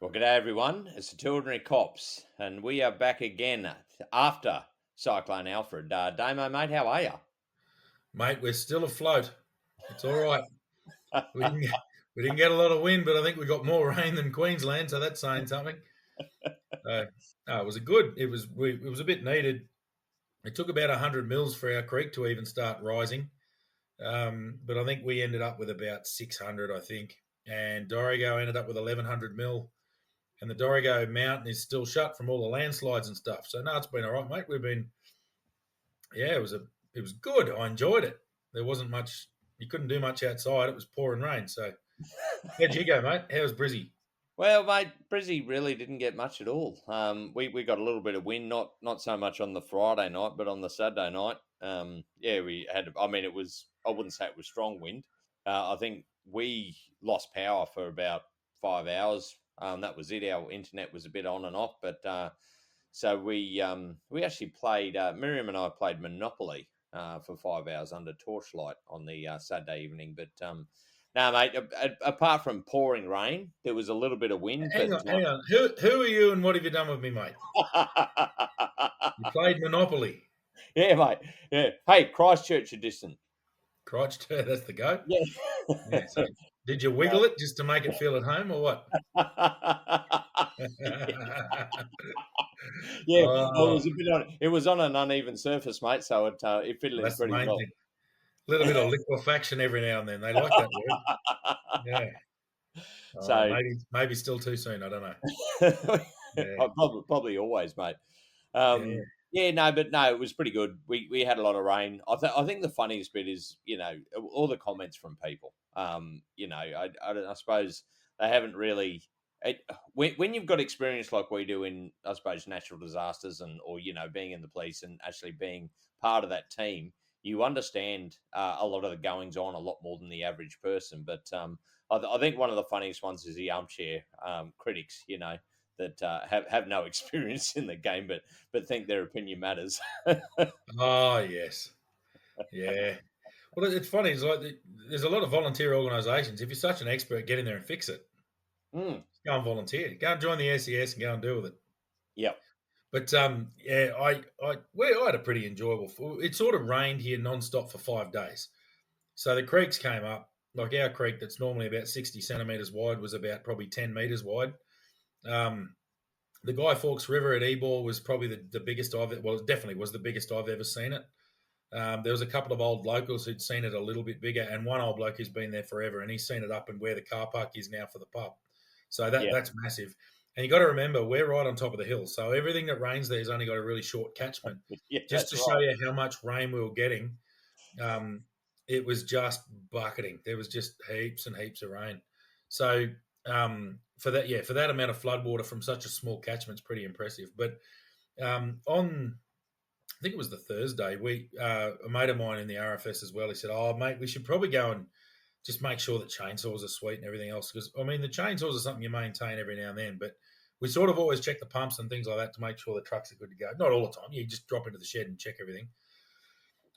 Well, g'day everyone. It's the Two Ordinary Cops, and we are back again after Cyclone Alfred. Damo, mate, how are you? Mate, we're still afloat. It's all right. We didn't get, we didn't get a lot of wind, but I think we got more rain than Queensland, so that's saying something. No, it was a good. It was a bit needed. It took about 100 mils for our creek to even start rising, but I think we ended up with about 600. I think, and Dorrigo ended up with 1100 mil, and the Dorrigo Mountain is still shut from all the landslides and stuff. So no, it's been all right, mate. Yeah, it was good. I enjoyed it. There wasn't much. You couldn't do much outside. It was pouring rain. So how'd you go, mate? How was Brizzy? Well, mate, Brizzy really didn't get much at all. We got a little bit of wind, not so much on the Friday night, but on the Saturday night. Yeah, we had. I mean, it was. I wouldn't say it was strong wind. I think we lost power for about 5 hours. That was it. Our internet was a bit on and off, but so we actually played. Miriam and I played Monopoly for 5 hours under torchlight on the Saturday evening. But no, mate. Apart from pouring rain, there was a little bit of wind, Hang but on, hang on. Who are you and what have you done with me, mate? You played Monopoly. yeah, mate. Yeah. Hey, Christchurch edition. Crotch, that's the go. Yeah. Yeah. So did you wiggle it just to make it feel at home or what? Yeah, well, Oh, it was on an uneven surface, mate, so it fitted well, in that's the pretty main well. thing. A little bit of liquefaction every now and then. They like that word. Yeah. So Maybe still too soon. I don't know. Yeah. probably always, mate. Yeah. Yeah, no, but no, it was pretty good. We had a lot of rain. I think the funniest bit is all the comments from people. I suppose they haven't really. When you've got experience like we do in, I suppose, natural disasters and or being in the police and actually being part of that team, you understand a lot of the goings on a lot more than the average person. But I think one of the funniest ones is the armchair critics. That have no experience in the game, but think their opinion matters. Oh, yes. Yeah. Well, it's funny. It's like there's a lot of volunteer organisations. If you're such an expert, get in there and fix it. Mm, Go and volunteer. Go and join the SES and go and deal with it. yeah, But yeah, I had a pretty enjoyable. It sort of rained here non-stop for 5 days. So the creeks came up. Like our creek, that's normally about 60 centimetres wide, was about probably 10 metres wide. Um, the Guy Fawkes River at Ebor was probably the biggest well, it definitely was the biggest I've ever seen it. There was a couple of old locals who'd seen it a little bit bigger, and one old bloke who's been there forever, and he's seen it up and where the car park is now for the pub. So yeah, that's massive. And you got to remember, we're right on top of the hill, so everything that rains there's only got a really short catchment. yeah. Just That's to show right. you how much rain we were getting, um, it was just bucketing. There was just heaps and heaps of rain. So for that amount of floodwater from such a small catchment, it's pretty impressive. But on I think it was the Thursday. A mate of mine in the RFS as well. He said, "Oh, mate, we should probably go and just make sure that chainsaws are sweet and everything else. Because I mean, the chainsaws are something you maintain every now and then, but we sort of always check the pumps and things like that to make sure the trucks are good to go. Not all the time. You just drop into the shed and check everything.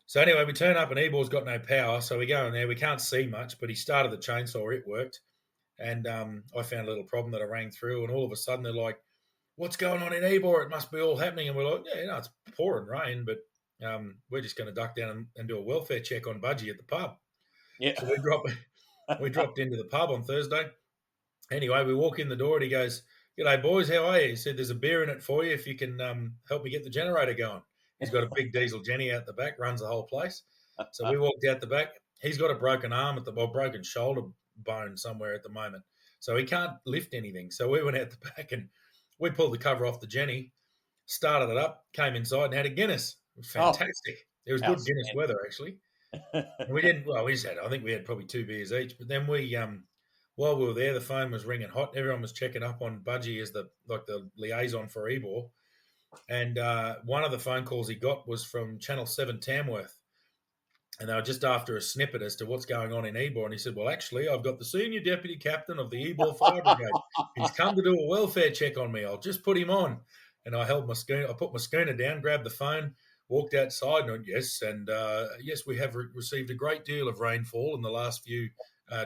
So anyway, we turn up and Ebor's got no power, so we go in there. We can't see much, but he started the chainsaw. It worked, and I found a little problem that I rang through, and all of a sudden they're like, "What's going on in Ebor? It must be all happening." And we're like, "Yeah, it's pouring rain, but we're just going to duck down and do a welfare check on Budgie at the pub." Yeah. So we dropped into the pub on Thursday. Anyway, we walk in the door and he goes, "G'day, boys, how are you?" He said, "There's a beer in it for you if you can help me get the generator going." He's got a big diesel Jenny out the back, runs the whole place. So we walked out the back. He's got a broken arm broken shoulder bone somewhere at the moment. So he can't lift anything. So we went out the back and we pulled the cover off the Jenny, started it up, came inside and had a Guinness. It was Oh, fantastic. It was good Guinness outstanding. weather, actually. And we didn't, well, we just had, I think we had probably 2 beers each. But then while we were there, the phone was ringing hot. Everyone was checking up on Budgie as the liaison for Ebor. And one of the phone calls he got was from Channel 7 Tamworth. And they were just after a snippet as to what's going on in Ebor. And he said, "Well, actually, I've got the senior deputy captain of the Ebor Fire Brigade. He's come to do a welfare check on me. I'll just put him on." And I held my schooner. I put my schooner down, grabbed the phone, walked outside, and went, "Yes, and yes, we have received a great deal of rainfall in the last few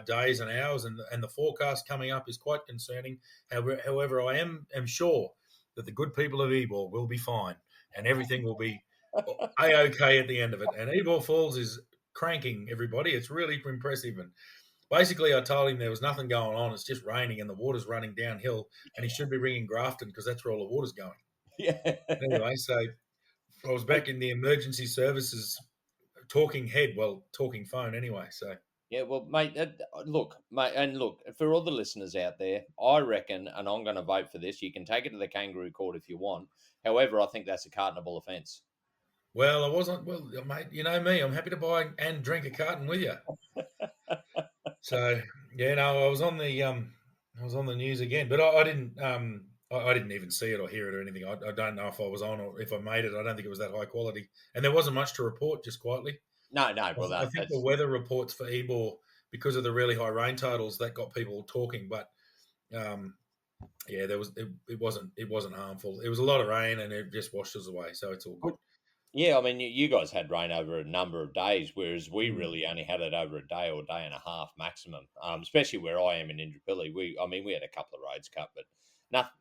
days and hours, and the forecast coming up is quite concerning. However, I am sure that the good people of Ebor will be fine, and everything will be a-okay at the end of it. And Ebor Falls is cranking everybody. It's really impressive. And basically, I told him there was nothing going on. It's just raining and the water's running downhill, and he should be ringing Grafton because that's where all the water's going. Yeah. Anyway, so I was back in the emergency services talking head, well, talking phone anyway. So Yeah, well, mate, look, mate, and look, for all the listeners out there, I reckon, and I'm going to vote for this. You can take it to the kangaroo court if you want. However, I think that's a cartonable offence. well, I wasn't. Well, mate, you know me. I'm happy to buy and drink a carton with you. So yeah, no, I was on the news again, but I didn't, I didn't even see it or hear it or anything. I don't know if I was on or if I made it. I don't think it was that high quality, and there wasn't much to report. Just quietly, No, no, well, I think the that's weather reports for Ebor because of the really high rain totals that got people talking, but um, yeah, it wasn't harmful. It was a lot of rain and it just washed us away, so it's all good. yeah. I mean, you guys had rain over a number of days, whereas we Mm. really only had it over a day or day and a half maximum. Especially where I am in Indooroopilly, I mean, we had a couple of roads cut, but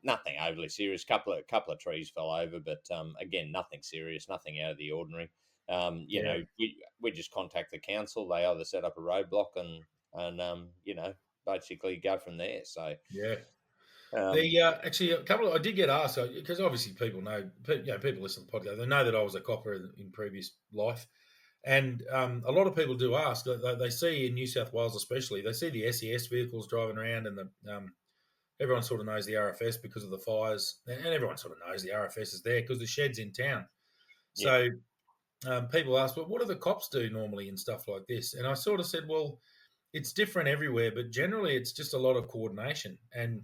nothing overly serious. Couple of trees fell over, but again, nothing serious, nothing out of the ordinary. Yeah, We just contact the council. They either set up a roadblock and basically go from there. So yeah. um, The actually a couple. I did get asked because obviously people know, people listen to the podcast. They know that I was a copper in previous life, and a lot of people do ask. They see in New South Wales, especially, they see the SES vehicles driving around, and everyone sort of knows the RFS because of the fires, and everyone sort of knows the RFS is there because the shed's in town. yeah, So people ask, well, what do the cops do normally in stuff like this? And I sort of said, well, it's different everywhere, but generally it's just a lot of coordination. And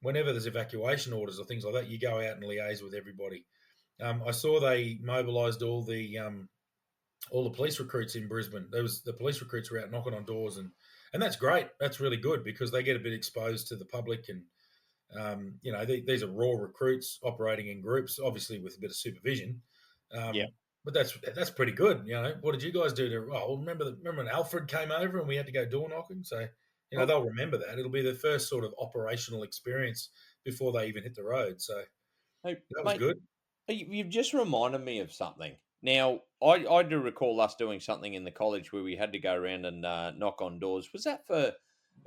whenever there's evacuation orders or things like that, you go out and liaise with everybody. I saw they mobilised all the police recruits in Brisbane. There was the police recruits were out knocking on doors, and that's great. That's really good because they get a bit exposed to the public, and these are raw recruits operating in groups, obviously with a bit of supervision. yeah. But that's pretty good. What did you guys do to? Oh, remember when Alfred came over and we had to go door knocking? So Oh, they'll remember that. It'll be their first sort of operational experience before they even hit the road. So hey, that was mate, good. you've just reminded me of something. Now, I do recall us doing something in the college where we had to go around and knock on doors. Was that for?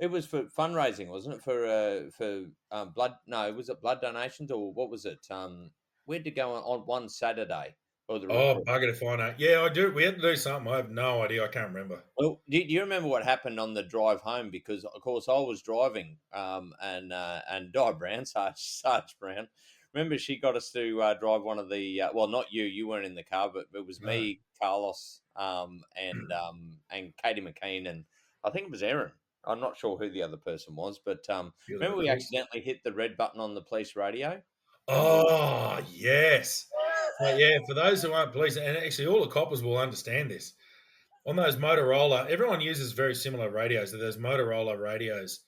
It was for fundraising, wasn't it? For blood? No, was it blood donations or what was it? We had to go on one Saturday or the Oh, bugger if I know. Yeah, I do. We had to do something. I have no idea. I can't remember. Well, do you remember what happened on the drive home? Because of course I was driving, and Di Brown, Sarge Brown. Remember, she got us to drive one of the. Well, not you. You weren't in the car, but it was No. me, Carlos, and Katie McKean, and I think it was Erin. I'm not sure who the other person was, but You're the remember we recruit. accidentally hit the red button on the police radio. Remember? Oh, yes. But yeah, for those who aren't police, and actually all the coppers will understand this. On those Motorola, everyone uses very similar radios. There's Motorola radios,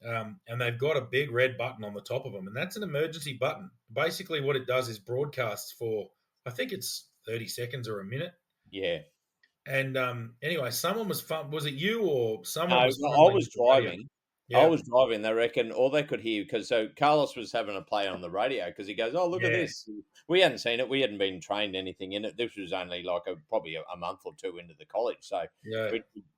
and they've got a big red button on the top of them, and that's an emergency button. Basically, what it does is broadcasts for, I think it's 30 seconds or a minute. Yeah. And anyway, someone was was it you or someone No, was no, I fumbling was with the radio? driving. I Yeah, was driving. They reckon all they could hear because so Carlos was having a play on the radio because he goes, "Oh, look at yeah, this." We hadn't seen it. We hadn't been trained anything in it. This was only like probably a month or two into the college, so yeah.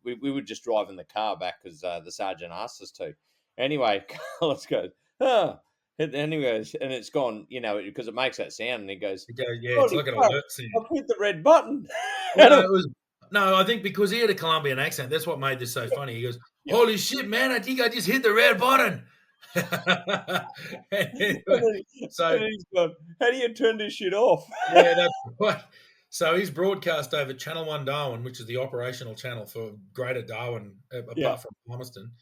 we we were just driving the car back because the sergeant asked us to. Anyway, Carlos goes, "Oh," and then he goes, and it's gone, because it makes that sound, and he goes, It goes, yeah, it's "Holy like an crap! alert sound. I've hit the red button." Well, no, it was no. I think because he had a Colombian accent, that's what made this so funny. He goes, Yeah. "Holy shit, man! I think I just hit the red button." And Anyway, then, so and then he's gone, "How do you turn this shit off?" yeah, that's right. So he's broadcast over Channel One Darwin, which is the operational channel for Greater Darwin, Yeah. apart from Palmerston.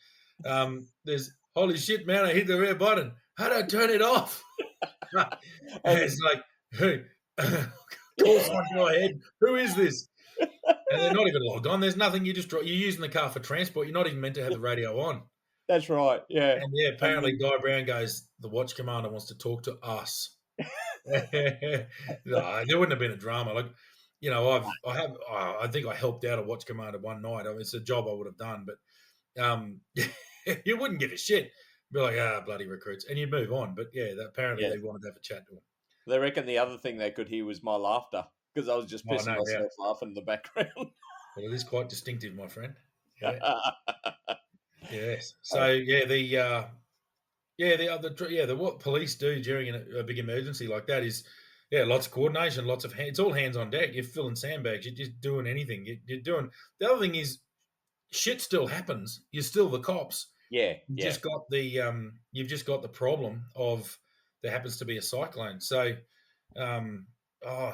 There's holy shit, man! I hit the red button. How do I turn it off? And And it's like, hey, call someone to my head. Who is this? And they're not even logged on. There's nothing. You're using the car for transport. You're not even meant to have the radio on. that's right, yeah. And yeah, And apparently then Guy Brown goes, the watch commander wants to talk to us. No, there wouldn't have been a drama. Like, I think I helped out a watch commander one night. I mean, it's a job I would have done, but um, you wouldn't give a shit. Be like, bloody recruits, and you'd move on. But yeah, apparently Yeah. they wanted to have a chat to him. They reckon the other thing they could hear was my laughter because I was just Oh, pissing no doubt. myself laughing in the background. Well, it is quite distinctive, my friend. Yeah. Uh, Yes. So yeah, the other what police do during a big emergency like that is lots of coordination, lots of it's all hands on deck. You're filling sandbags. You're just doing anything. You're doing. The other thing is shit still happens. You're still the cops. yeah, You've yeah, just got the problem of there happens to be a cyclone. So um,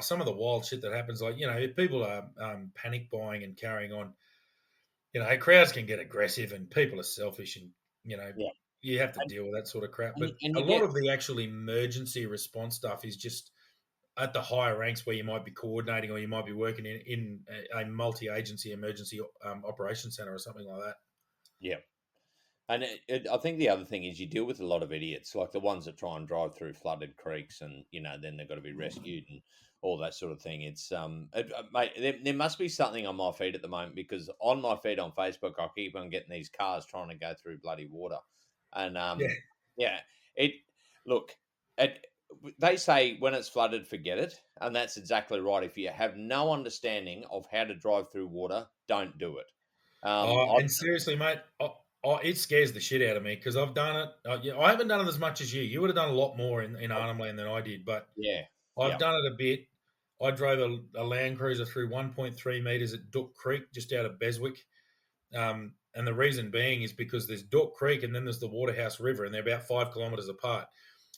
some of the wild shit that happens, like if people are panic buying and carrying on, crowds can get aggressive and people are selfish, and you know yeah. you have to And, deal with that sort of crap. and, But and a you lot get, of the actual emergency response stuff is just at the higher ranks where you might be coordinating or you might be working in a multi-agency emergency operation center or something like that. yeah. And I think the other thing is you deal with a lot of idiots, like the ones that try and drive through flooded creeks, and then they've got to be rescued and all that sort of thing. It's mate, there must be something on my feed at the moment because on my feed on Facebook, I keep on getting these cars trying to go through bloody water, and Yeah. yeah, it look, it, they say when it's flooded, forget it, and that's exactly right. If you have no understanding of how to drive through water, don't do it. I And seriously, mate, it scares the shit out of me because I've done it. I haven't done it as much as you. You would have done a lot more in Arnhem Land than I did, but yeah, I've yeah, done it a bit. I drove a Land Cruiser through 1.3 meters at Duck Creek, just out of Beswick. And the reason being is because there's Duck Creek and then there's the Waterhouse River, and they're about 5 kilometers apart.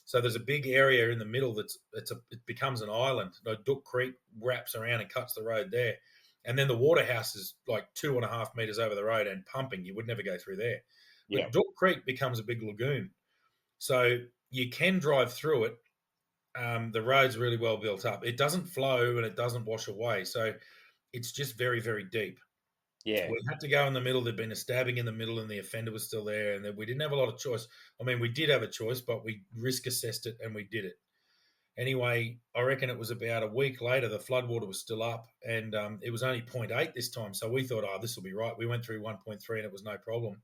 So there's a big area in the middle it becomes an island. Duck Creek wraps around and cuts the road there, and then the Waterhouse is like 2.5 meters over the road and pumping. You would never go through there, yeah. but Duck Creek becomes a big lagoon, so you can drive through it. The road's really well built up. It doesn't flow and it doesn't wash away, so it's just very, very deep. Yeah, We had to go in the middle. There'd been a stabbing in the middle, and the offender was still there, and we didn't have a lot of choice. I mean, we did have a choice, but we risk assessed it and we did it. Anyway, I reckon it was about a week later, the floodwater was still up, and it was only point 0.8 this time. So we thought, oh, this will be right. We went through 1.3 and it was no problem.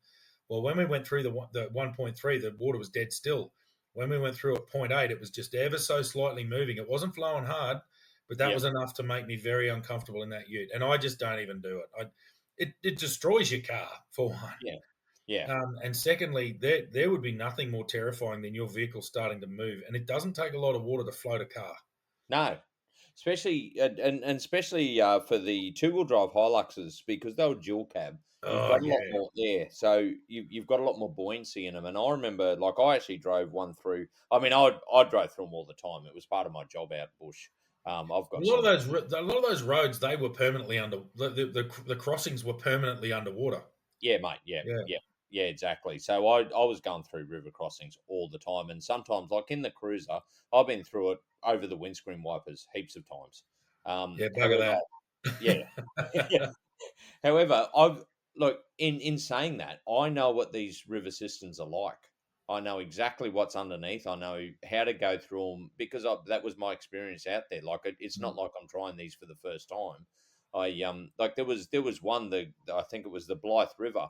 Well, when we went through the 1.3, the water was dead still. When we went through at point 0.8, it was just ever so slightly moving. It wasn't flowing hard, but that yeah, was enough to make me very uncomfortable in that ute. And I just don't even do it. It destroys your car, for one. yeah, yeah. And secondly, there would be nothing more terrifying than your vehicle starting to move. And it doesn't take a lot of water to float a car. No, especially and especially for the two-wheel drive Hiluxes because they were dual cab. You've Oh, got a lot yeah. more, yeah. So you've got a lot more buoyancy in them. And I remember, like, I actually drove one through. I mean, I drove through them all the time. It was part of my job out bush. I've A got lot of some. those roads, they were permanently under the crossings were permanently underwater. Yeah, mate. Yeah, Yeah. yeah, yeah. Exactly. So I was going through river crossings all the time, and sometimes, like in the cruiser, I've been through it over the windscreen wipers heaps of times. Yeah, bugger However, yeah. that. However, I've look in saying that, I know what these river systems are like. I know exactly what's underneath. I know how to go through them because that was my experience out there. Like it's not like I'm trying these for the first time. I like there was one I think it was the Blythe River,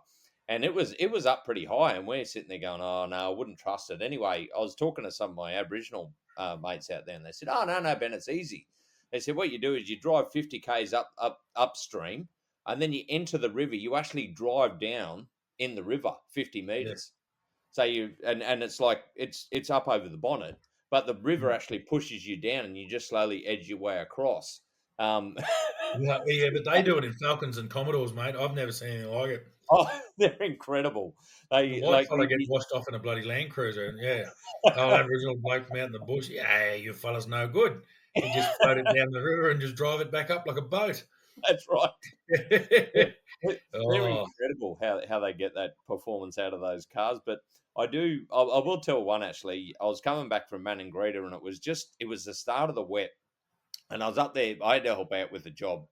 and it was up pretty high, and we're sitting there going, oh no, I wouldn't trust it. Anyway, I was talking to some of my Aboriginal mates out there, and they said, oh no Ben, it's easy. They said what you do is you drive 50 k's upstream and then you enter the river. You actually drive down in the river 50 Yeah. meters. So and it's like it's up over the bonnet, but the river actually pushes you down, and you just slowly edge your way across. Um, Yeah, yeah, but they do it in Falcons and Commodores, mate. I've never seen anything like it. oh, they're incredible. The They white like fella gets washed off in a bloody Land Cruiser, and yeah, old Aboriginal bloke from out in the bush. Yeah, you fella's no good. He just float it down the river and just drive it back up like a boat. that's right. They're Oh, incredible how they get that performance out of those cars. But I will tell one actually. I was coming back from Maningrida, and it was the start of the wet, and I was up there. I had to help out with the job,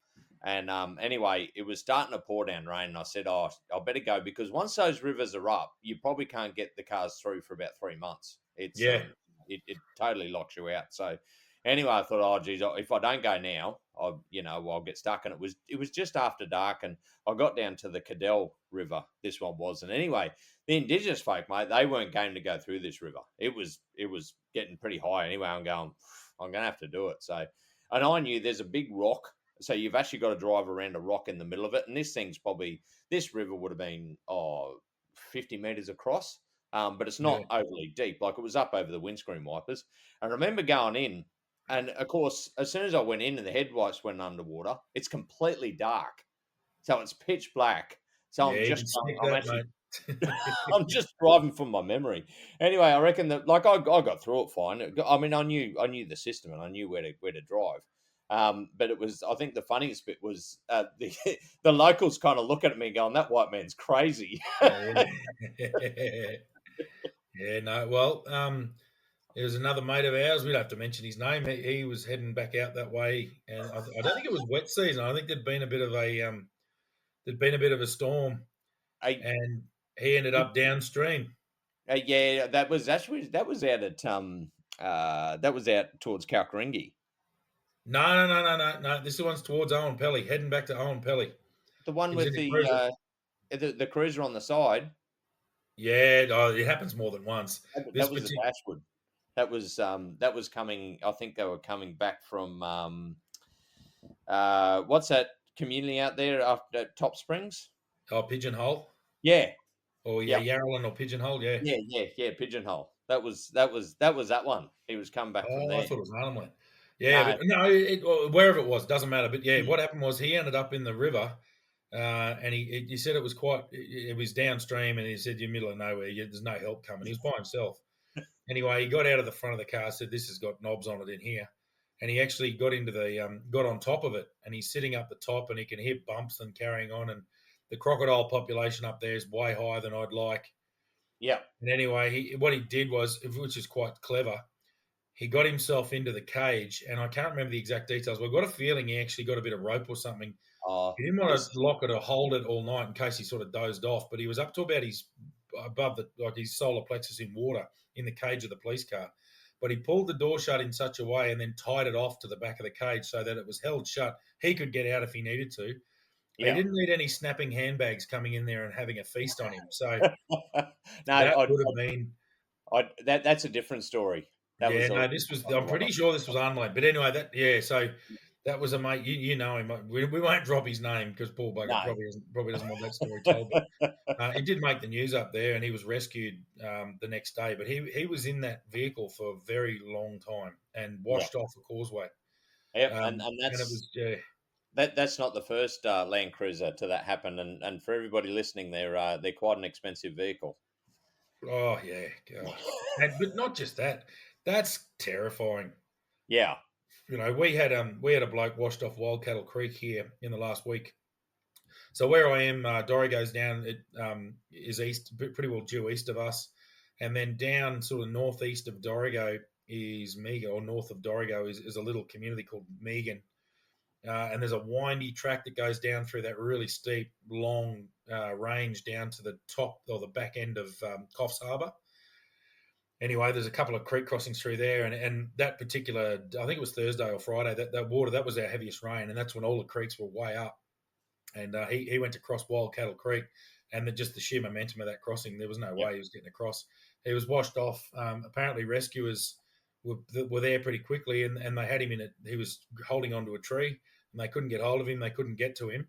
and anyway, it was starting to pour down rain, and I said, "Oh, I better go because once those rivers are up, you probably can't get the cars through for about 3 months. It's yeah. it totally locks you out." So Anyway, I thought, oh geez, if I don't go now, I'll get stuck. And it was just after dark, and I got down to the Cadell River. This one was, and anyway, the Indigenous folk, mate, they weren't game to go through this river. It was getting pretty high anyway. I'm going, I'm going to have to do it. So, and I knew there's a big rock, so you've actually got to drive around a rock in the middle of it, and this river would have been 50 meters across. But it's Yeah, not overly deep. Like it was up over the windscreen wipers. I remember going in, and of course, as soon as I went in and the headlights went underwater, it's completely dark. So it's pitch black. So yeah, you can stick I'm that, actually, mate. I'm just driving from my memory. Anyway, I reckon that like I got through it fine. I mean, I knew the system and I knew where to drive. But it was, I think the funniest bit was the the locals kind of look at me going, "That white man's crazy." Yeah. Yeah, no, well, there was another mate of ours. We'd have to mention his name. He was heading back out that way, and I don't think it was wet season. I think there'd been a bit of a storm, I, and he ended up downstream. yeah, that was out at that was out towards Kalkaringi. No, no, no, no, no, no. This one's towards Owen Pelly, heading back to Owen Pelly. The one He was with in a cruiser. the cruiser on the side. Yeah, oh, it happens more than once. That This was the particular, Dashwood. That was coming. I think they were coming back from what's that community out there after Top Springs? oh, Pigeonhole, Yeah, or yeah, yeah, Yarrowland or Pigeonhole, yeah. yeah. Pigeonhole. That was that one. He was coming back from Oh, I there. thought it was Arnhem Yeah, No, but no, or wherever it was, doesn't matter. But yeah, mm, what happened was he ended up in the river, and he said it was it was downstream, and he said you're middle of nowhere, there's no help coming. He was by himself. Anyway, he got out of the front of the car, said this has got knobs on it in here, and he actually got into got on top of it, and he's sitting up the top, and he can hear bumps and carrying on, and the crocodile population up there is way higher than I'd like. yeah, And anyway, what he did was, which is quite clever, he got himself into the cage, and I can't remember the exact details, but I've got a feeling he actually got a bit of rope or something. He didn't want this, to lock it or hold it all night in case he sort of dozed off, but he was up to about above his solar plexus in water in the cage of the police car. But he pulled the door shut in such a way and then tied it off to the back of the cage so that it was held shut. He could get out if he needed to. But he yeah. didn't need any snapping handbags coming in there and having a feast on him. So No, that would have been that's a different story. That Yeah, was no, this was. another I'm one. pretty sure this was unlike. But anyway, so that was a mate. You know him. We won't drop his name because Paul Bugger No, probably doesn't want that story told. But it did make the news up there, and he was rescued the next day. But he was in that vehicle for a very long time and yeah, washed off the causeway. yep, and And it was that's not the first Land Cruiser to that happen. And for everybody listening, they're quite an expensive vehicle. oh yeah, gosh. But not just that. That's terrifying. Yeah, You know, we had a bloke washed off Wild Cattle Creek here in the last week. So where I am, Dorrie goes down. It is east, pretty well due east of us, and then down sort of northeast of Dorrigo is Megan, or north of Dorrigo is a little community called Megan, and there's a windy track that goes down through that really steep, long range down to the top or the back end of Coffs Harbour. Anyway, there's a couple of creek crossings through there, and that particular, I think it was Thursday or Friday, that water, that was our heaviest rain, and that's when all the creeks were way up. And he went to cross Wild Cattle Creek, and just the sheer momentum of that crossing, there was no yeah, way he was getting across. He was washed off. Apparently, rescuers were there pretty quickly, and they had him in it. He was holding onto a tree, and they couldn't get hold of him. They couldn't get to him,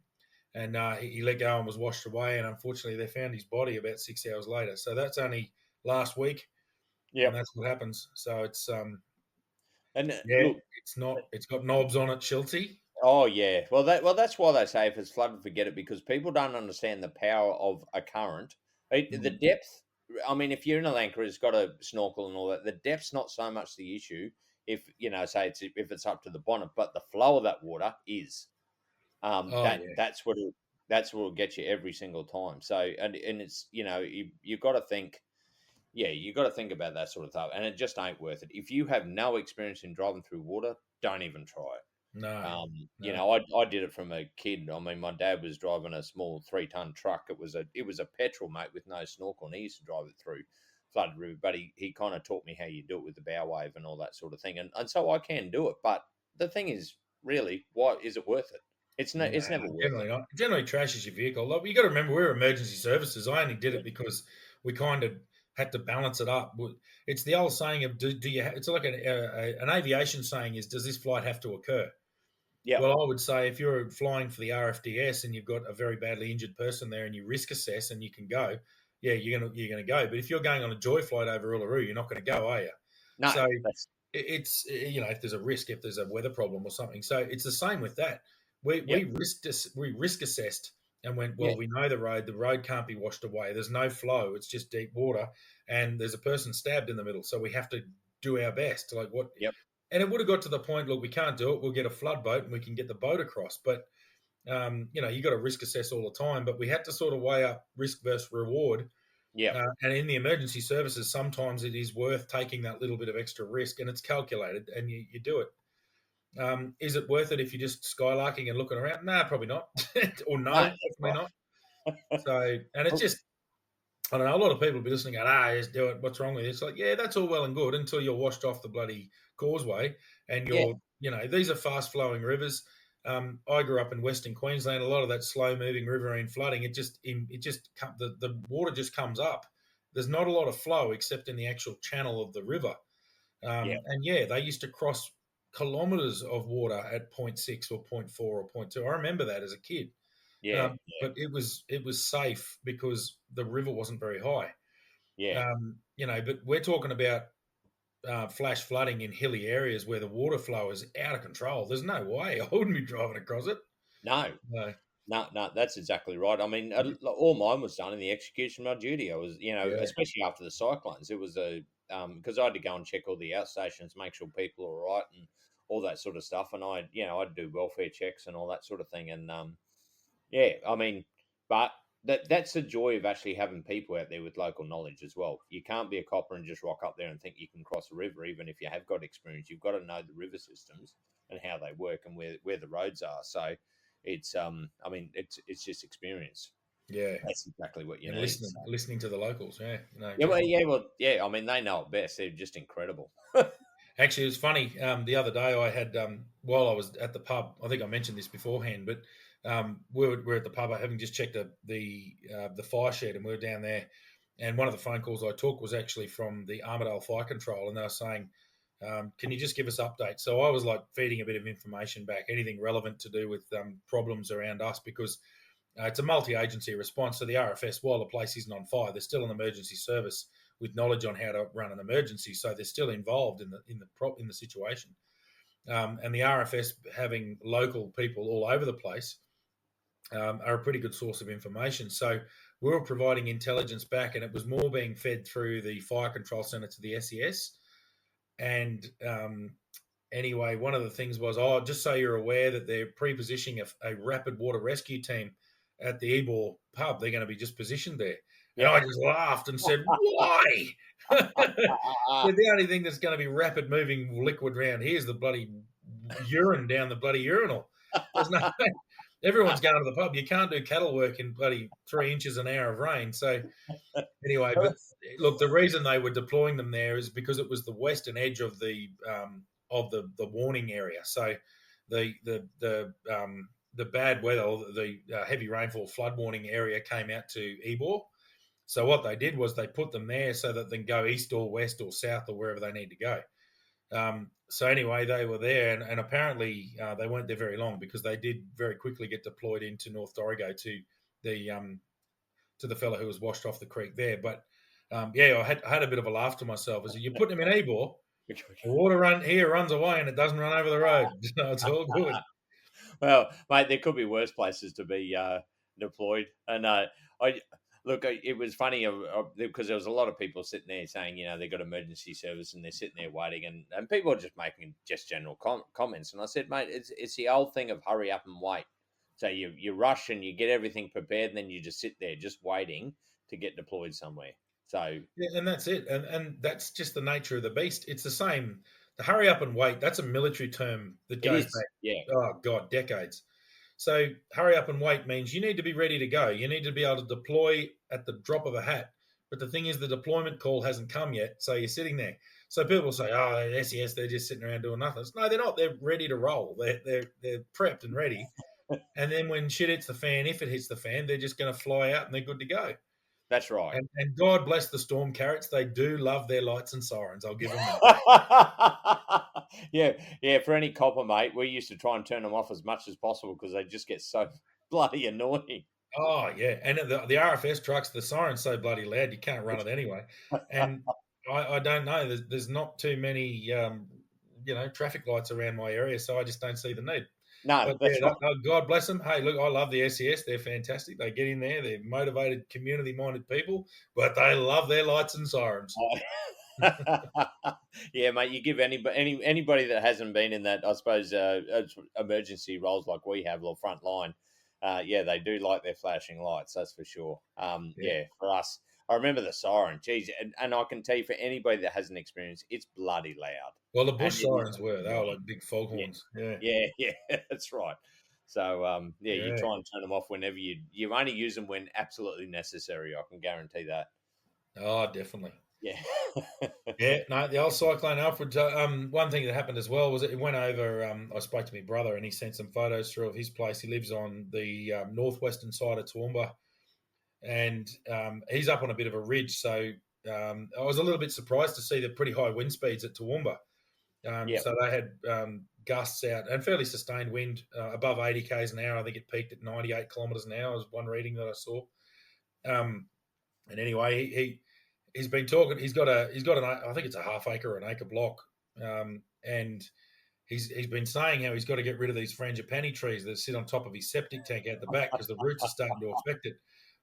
and he let go and was washed away. And unfortunately, they found his body about 6 hours later. So that's only last week, and yep. that's what happens. So it's And yeah, look, it's not. It's got knobs on it, Schultzy. oh yeah, that's why they say if it's flooded, forget it, because people don't understand the power of a current. The Mm. depth. I mean, if you're in a Land Cruiser, it's got a snorkel and all that. The depth's not so much the issue. If say if it's up to the bonnet, but the flow of that water is. Oh That yeah, that's what will get you every single time. So and it's you got to think. Yeah, you got to think about that sort of stuff, and it just ain't worth it. If you have no experience in driving through water, don't even try it. no, no. I did it from a kid. I mean, my dad was driving a small 3-ton truck. It was a petrol, mate, with no snorkel, and he used to drive it through flooded river, but he kind of taught me how you do it with the bow wave and all that sort of thing, and so I can do it. But the thing is, really, why is it worth it? No, It's never worth generally it. not. Generally trashes your vehicle. Like, you got to remember, we're emergency services. I only did Yeah. it because we kind of had to balance it up. It's the old saying of, do you? It's like an aviation saying is, does this flight have to occur? Yep. Well, I would say if you're flying for the RFDS and you've got a very badly injured person there and you risk assess and you can go, yeah, you're gonna go. But if you're going on a joy flight over Uluru, you're not going to go, are you? No, So that's it's, if there's a risk, if there's a weather problem or something. So it's the same with that. We yep. risk assessed and went, Yeah. well, we know the road can't be washed away. There's no flow. It's just deep water, and there's a person stabbed in the middle. So we have to do our best. Like, what? Yep. And it would have got to the point, look, we can't do it. We'll get a flood boat and we can get the boat across. But you got to risk assess all the time. But we had to sort of weigh up risk versus reward. Yep. And in the emergency services, sometimes it is worth taking that little bit of extra risk, and it's calculated, and you do it. Is it worth it if you're just skylarking and looking around? Nah, probably not. Or no, No, that's definitely right. not. So, and it's Well, just, I don't know, a lot of people will be listening going, just do it. What's wrong with it? It's like, yeah, that's all well and good until you're washed off the bloody causeway and yeah. these are fast flowing rivers. I grew up in Western Queensland. A lot of that slow moving riverine flooding, the water just comes up. There's not a lot of flow except in the actual channel of the river. Yeah. And yeah, they used to cross kilometres of water at point 0.6 or point 0.4 or point 0.2. I remember that as a kid. Yeah. But it was safe because the river wasn't very high. Yeah. But we're talking about flash flooding in hilly areas where the water flow is out of control. There's no way I wouldn't be driving across it. No. No. No, no, that's exactly right. I mean, all mine was done in the execution of my duty. I was, Yeah. especially after the cyclones, it was because I had to go and check all the outstations, make sure people are all right, and all that sort of stuff. And I'd do welfare checks and all that sort of thing. And yeah, I mean, but that's the joy of actually having people out there with local knowledge as well. You can't be a copper and just rock up there and think you can cross a river, even if you have got experience. You've got to know the river systems and how they work and where the roads are. So it's I mean, it's just experience. Yeah. That's exactly what you And need. listening So. listening to the locals. Yeah. No, Yeah, well, definitely. yeah. I mean, they know it best. They're just incredible. Actually, it was funny. The other day, I had while I was at the pub. I think I mentioned this beforehand, but we're at the pub, having just checked the fire shed, and we were down there. And one of the phone calls I took was actually from the Armidale Fire Control, and they were saying, "Can you just give us updates?" So I was like feeding a bit of information back, anything relevant to do with problems around us, because it's a multi-agency response. So the RFS, while the place isn't on fire, there's still an emergency service with knowledge on how to run an emergency. So they're still involved in the situation. And the RFS, having local people all over the place, are a pretty good source of information. So we were providing intelligence back, and it was more being fed through the fire control centre to the SES. And anyway, one of the things was, just so you're aware that they're pre-positioning a rapid water rescue team at the Ebor pub. They're going to be just positioned there. And Yeah. I just laughed and said, why? The only thing that's going to be rapid moving liquid around here is the bloody urine down the bloody urinal. There's no, everyone's going to the pub. You can't do cattle work in bloody 3 inches an hour of rain. So anyway, but look, the reason they were deploying them there is because it was the western edge of the warning area. So the bad weather, or the heavy rainfall flood warning area, came out to Ebor. So what they did was they put them there so that they can go east or west or south or wherever they need to go. So anyway, they were there, and apparently they weren't there very long, because they did very quickly get deployed into North Dorrigo the to the fellow who was washed off the creek there. But yeah, I had a bit of a laugh to myself. As you're putting him in Ebor, the water runs away and it doesn't run over the road. It's all good. Well, mate, there could be worse places to be deployed. And I look, it was funny because there was a lot of people sitting there saying, they got emergency service and they're sitting there waiting, and people are just making just general comments. And I said, mate, it's the old thing of hurry up and wait. So you rush and you get everything prepared, and then you just sit there just waiting to get deployed somewhere. So Yeah, and that's it. And that's just the nature of the beast. It's the same. The hurry up and wait, that's a military term that it goes is, back, yeah, oh God, decades. So hurry up and wait means you need to be ready to go. You need to be able to deploy at the drop of a hat. But the thing is, the deployment call hasn't come yet, so you're sitting there. So people say, "Oh, SES, they're just sitting around doing nothing." No, they're not. They're ready to roll. They're prepped and ready. And then when shit hits the fan, if it hits the fan, they're just going to fly out and they're good to go. That's right. And God bless the storm carrots. They do love their lights and sirens. I'll give them that. Yeah, yeah. For any copper, mate, we used to try and turn them off as much as possible because they just get so bloody annoying. Oh yeah, and the RFS trucks, the siren's so bloody loud you can't run it anyway. And I don't know. There's not too many traffic lights around my area, so I just don't see the need. No, But that's yeah, right. God bless them. Hey, look, I love the SES. They're fantastic. They get in there. They're motivated, community-minded people, but they love their lights and sirens. Yeah, mate. You give anybody that hasn't been in that, I suppose, emergency roles like we have, or front line. Yeah, they do like their flashing lights. That's for sure. Yeah. Yeah, for us, I remember the siren. Geez, and I can tell you for anybody that hasn't experienced, it's bloody loud, Well, the and bush it is sirens were. They were annoying. like big Yeah, foghorns. Yeah. yeah, that's right. So, yeah, you Yeah. try and turn them off whenever you only use them when absolutely necessary. I can guarantee that. Oh, definitely. Yeah. Yeah, no, the old Cyclone Alfred. One thing that happened as well was it went over. I spoke to my brother and he sent some photos through of his place. He lives on the northwestern side of Toowoomba, and he's up on a bit of a ridge. So I was a little bit surprised to see the pretty high wind speeds at Toowoomba. Yep. So they had gusts out and fairly sustained wind above 80 k's an hour. I think it peaked at 98 kilometres an hour. Was one reading that I saw. Um, and anyway, he's been talking. He's got an I think it's a half acre or an acre block, and he's been saying how he's got to get rid of these frangipani trees that sit on top of his septic tank out the back because the roots are starting to affect it.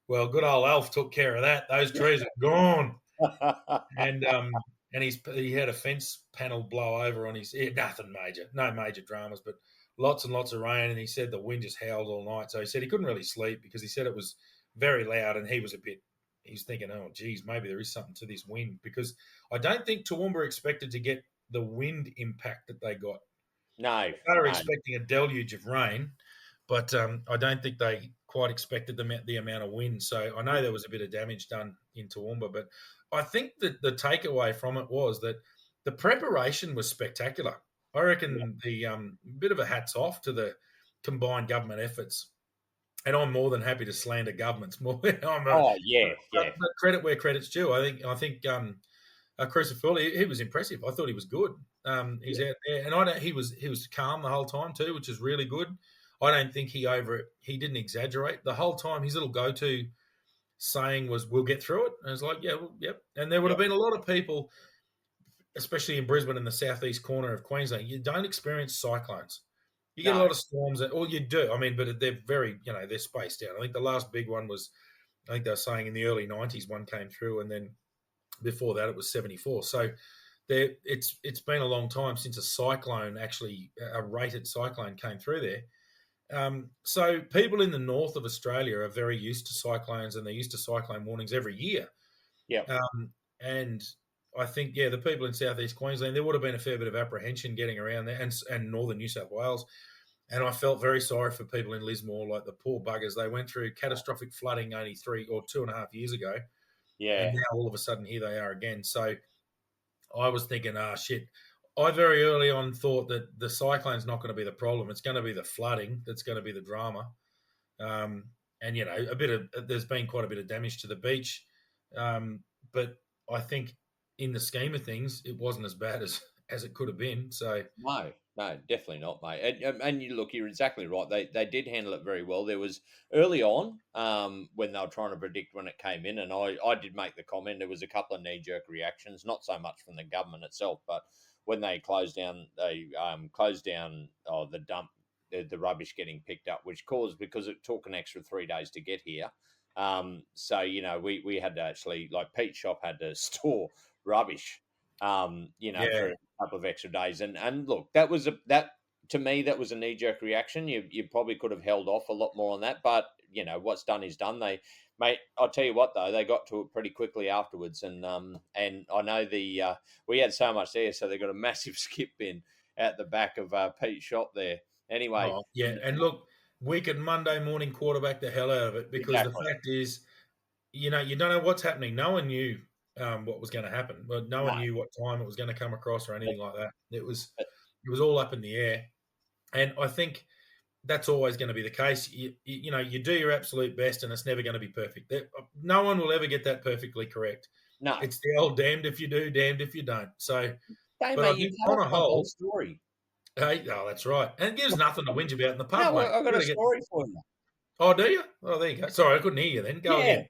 Well, good old Alf took care of that. Those trees are gone, and he had a fence panel blow over on his. Nothing major, no major dramas, but lots and lots of rain. And he said the wind just howled all night. So he said he couldn't really sleep because he said it was very loud, and he's thinking, oh, geez, maybe there is something to this wind because I don't think Toowoomba expected to get the wind impact that they got. No, They were no. expecting a deluge of rain, but I don't think they quite expected the amount of wind. So I know there was a bit of damage done in Toowoomba, but I think that the takeaway from it was that the preparation was spectacular. I Yeah. reckon the bit of a hats off to the combined government efforts, and I'm more than happy to slander governments. Oh, yeah, yeah, But credit where credit's due. I think Crucifoli, he was impressive. I thought he was good. He's yeah. out there, and I don't. He was calm the whole time too, which is really good. I don't think he didn't exaggerate the whole time. His little go to saying was, "We'll get through it." And I was like, "Yeah, well, yep." And there would have Yep. been a lot of people, especially in Brisbane in the southeast corner of Queensland. You don't experience cyclones. You get a No. lot of storms, or you do. I mean, but they're very, they're spaced out. I think the last big one was, I think they were saying in the early '90s, one came through, and then before that it was 74. So it's been a long time since a cyclone, actually a rated cyclone, came through there. So people in the north of Australia are very used to cyclones, and they're used to cyclone warnings every year. Yep. And I think, yeah, the people in southeast Queensland, there would have been a fair bit of apprehension getting around there, and northern New South Wales. And I felt very sorry for people in Lismore, like the poor buggers. They went through catastrophic flooding only 3 or 2.5 years ago, and Yeah. now all of a sudden here they are again. So I was thinking, shit. I very early on thought that the cyclone's not going to be the problem. It's going to be the flooding that's going to be the drama. Um, and there's been quite a bit of damage to the beach, but I think in the scheme of things, it wasn't as bad as it could have been. So No, no, definitely not, mate. And you look, you're exactly right. They did handle it very well. There was early on when they were trying to predict when it came in, and I did make the comment. There was a couple of knee jerk reactions, not so much from the government itself, but when they closed down the dump, the rubbish getting picked up, which caused because it took an extra 3 days to get here. So we had to actually, like, Pete's shop had to store rubbish for yeah, a couple of extra days. And look, that to me, that was a knee jerk reaction. You probably could have held off a lot more on that, but what's done is done. Mate, I'll tell you what though, they got to it pretty quickly afterwards, and I know we had so much there, so they got a massive skip bin at the back of Pete's shop there. Anyway, yeah. And look, we could Monday morning quarterback the hell out of it because the exactly. fact is, you don't know what's happening. No one knew what was going to happen, but no one No, knew what time it was going to come across or but, anything like that. but It was all up in the air, and I think that's always going to be the case. You do your absolute best, and it's never going to be perfect. No one will ever get that perfectly correct. no. It's the old damned if you do, damned if you don't. So, Hey, but I mate, you think cut on off a my whole whole, story. hey, oh, that's right. And it gives nothing to whinge about in the pub, No, mate. I got You a got to get. story for you. Oh, do you? Oh, there you go. Sorry, I couldn't hear you then. Go Yeah. again.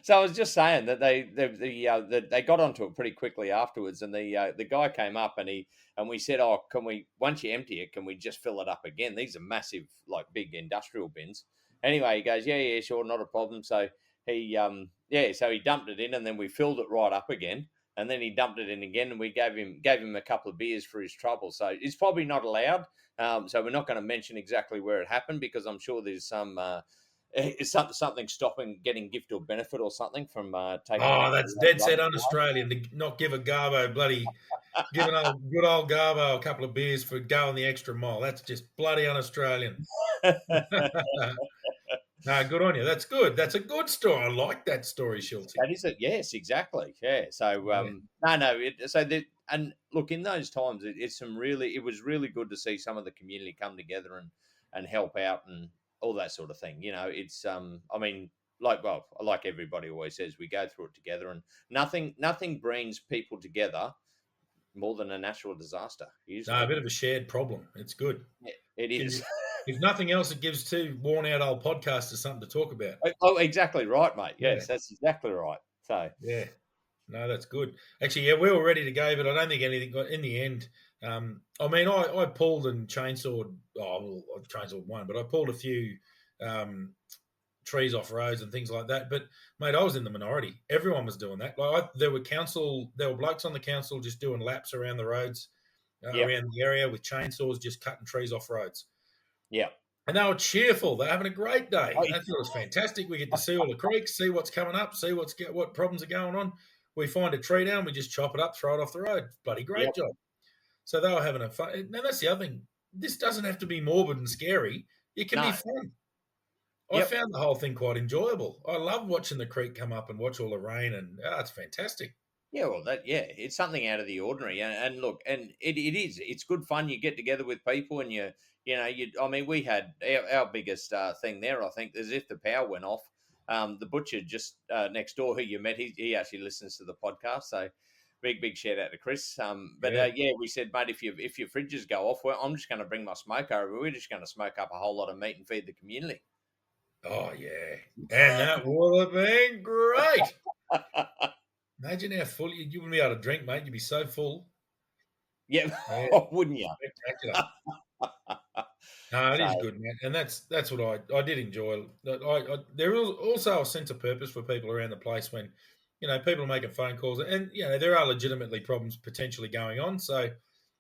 So I was just saying that they got onto it pretty quickly afterwards, and the guy came up and we said, "Oh, can we once you empty it, can we just fill it up again? These are massive, like big industrial bins." Anyway, he goes, "Yeah, yeah, sure, not a problem." So so he dumped it in, and then we filled it right up again, and then he dumped it in again, and we gave him a couple of beers for his trouble. So it's probably not allowed. So we're not going to mention exactly where it happened because I'm sure there's some. Is something stopping getting gift or benefit or something from taking an Oh, extra that's dead set run un-Australian to not give a Garbo give an old good old Garbo a couple of beers for going the extra mile. That's just bloody un-Australian. away? No, good on you. That's good. That's a good story. I like that story, Schultzy. That is it. Yes, exactly. Yeah. So Yeah. no. And look, in those times, it was really good to see some of the community come together and help out and all that sort of thing. It's I mean, like everybody always says, we go through it together, and nothing brings people together more than a natural disaster. No, a Usually, bit of a shared problem. It's good. yeah, it Gives is. you, if nothing else, it gives two worn out old podcasters something to talk about. Oh, exactly right, mate. Yeah. Yes, that's exactly right. So Yeah. No, that's good. Actually, yeah, we were ready to go, but I don't think anything got in the end. I mean, I pulled and chainsawed. Oh, well, I chainsawed one, but I pulled a few um, trees off roads and things like that. But mate, I was in the minority. Everyone was doing that. There were blokes on the council just doing laps around the roads, yep, around the area with chainsaws, just cutting trees off roads. yep. And they were cheerful. They're having a great day. Oh, I thought it was fantastic. We get to see all the creeks, see what's coming up, see what problems are going on. We find a tree down, we just chop it up, throw it off the road. Bloody great yep. job. So they were having a fun. Now that's the other thing. This doesn't have to be morbid and scary. It can be No. fun. I Yep. found the whole thing quite enjoyable. I love watching the creek come up and watch all the rain, and it's fantastic. Yeah, well, it's something out of the ordinary, and look, and it is. It's good fun. You get together with people, and I mean, we had our biggest thing there. I think is if the power went off, the butcher just next door who you met, he actually listens to the podcast. So big shout out to Chris. But Yeah. yeah, we said, mate, if your fridges go off, well, I'm just going to bring my smoke over. We're just going to smoke up a whole lot of meat and feed the community. Oh yeah, and that would have been great. Imagine how full you wouldn't be able to drink, mate. You'd be so full. Yeah, Yeah, wouldn't you? spectacular. No, it So is good, man, and that's what I did enjoy. There is also a sense of purpose for people around the place when people are making phone calls, and there are legitimately problems potentially going on. So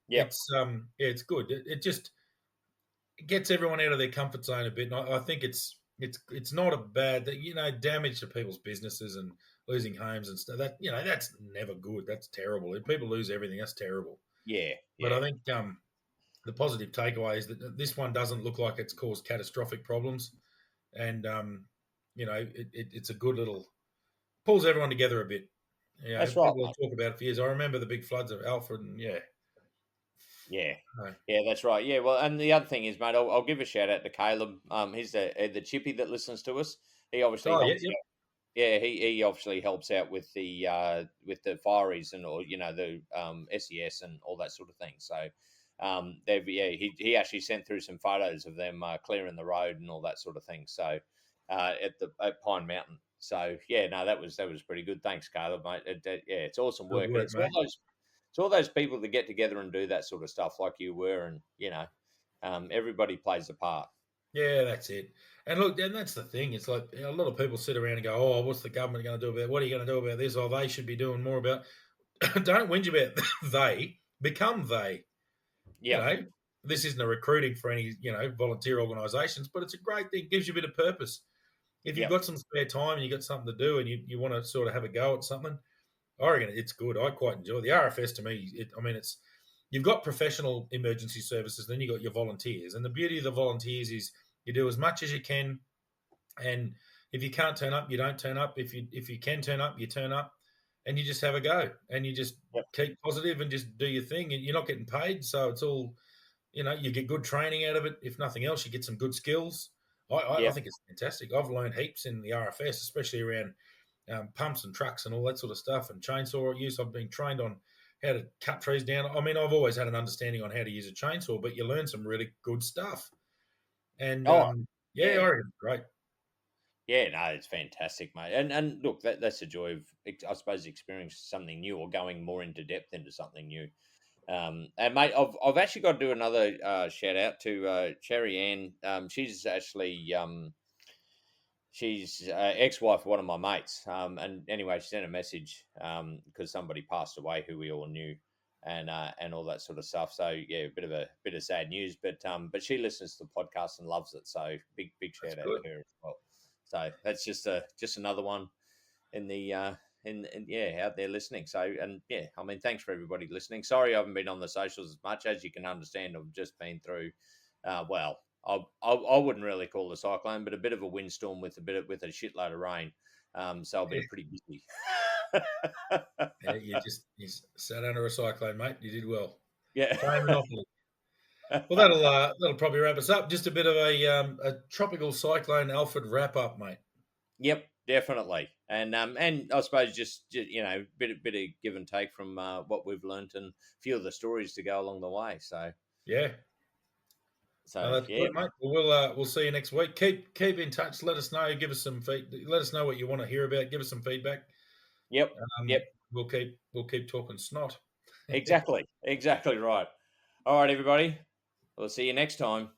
yep, yeah, it's good. It just gets everyone out of their comfort zone a bit, and I think it's not a bad damage to people's businesses and losing homes and stuff. That's never good. That's terrible. If people lose everything, that's terrible. yeah, But I yeah. think the positive takeaway is that this one doesn't look like it's caused catastrophic problems, and it's a good little pulls everyone together a bit. That's right, People will mate. talk about it for years. I remember the big floods of Alfred, and yeah, Yeah. no. Yeah, that's right. Yeah, well, and the other thing is, mate, I'll give a shout out to Caleb. He's the chippy that listens to us. He obviously Oh yeah, helps yep, out. Yeah, he obviously helps out with the fireys and or the SES and all that sort of thing. So he actually sent through some photos of them clearing the road and all that sort of thing. So at Pine Mountain. So yeah, no, that was pretty good. Thanks, Caleb, mate. Yeah, it's awesome good work, and work, mate. it's all those people that get together and do that sort of stuff like you were, and everybody plays a part. Yeah, that's it. And look, and that's the thing. It's like a lot of people sit around and go, "Oh, what's the government going to do about it? What are you going to do about this? Oh, they should be doing more about." Don't whinge about they. Become they. You Yep, know, this isn't a recruiting for any volunteer organisations, but it's a great thing. It gives you a bit of purpose. If you've yep, got some spare time and you've got something to do and you want to sort of have a go at something, I reckon it's good. I quite enjoy the RFS. To me, it's you've got professional emergency services, then you've got your volunteers, and the beauty of the volunteers is you do as much as you can, and If you can't turn up, you don't turn up. If you can turn up, you turn up, and you just have a go, and you just Yep. keep positive and just do your thing. And you're not getting paid, so it's all, you get good training out of it. If nothing else, you get some good skills. I Yep. think it's fantastic. I've learned heaps in the RFS, especially around pumps and trucks and all that sort of stuff, and chainsaw use. I've been trained on how to cut trees down. I mean, I've always had an understanding on how to use a chainsaw, but you learn some really good stuff. And Oh, yeah, I yeah. reckon it's great. Yeah, no, it's fantastic, mate. And look, that's the joy of, I suppose, experiencing something new or going more into depth into something new. And mate, I've actually got to do another shout out to Cherry Ann. She's actually she's ex-wife of one of my mates. And anyway, she sent a message because somebody passed away who we all knew, and all that sort of stuff. So yeah, a bit of sad news, but she listens to the podcast and loves it. So big That's shout out good. to her as well. So that's just another one in the in yeah, out there listening. So, and yeah, I mean, thanks for everybody listening. Sorry I haven't been on the socials as much. As you can understand, I've just been through well, I wouldn't really call it a cyclone, but a bit of a windstorm with a shitload of rain. So I've Yeah, been pretty busy. yeah, you sat under a cyclone, mate. You did well. Yeah. Playing Monopoly. Well, that'll probably wrap us up. Just a bit of a tropical cyclone Alfred wrap up, mate. Yep, definitely. And I suppose you know, bit of give and take from what we've learnt and a few of the stories to go along the way. So Yeah, no, that's yeah, good, mate. Well, we'll see you next week. Keep in touch. Let us know. Give us some Let us know what you want to hear about. Give us some feedback. yep, yep. We'll keep talking snot. Exactly. Exactly right. All right, everybody. We'll see you next time.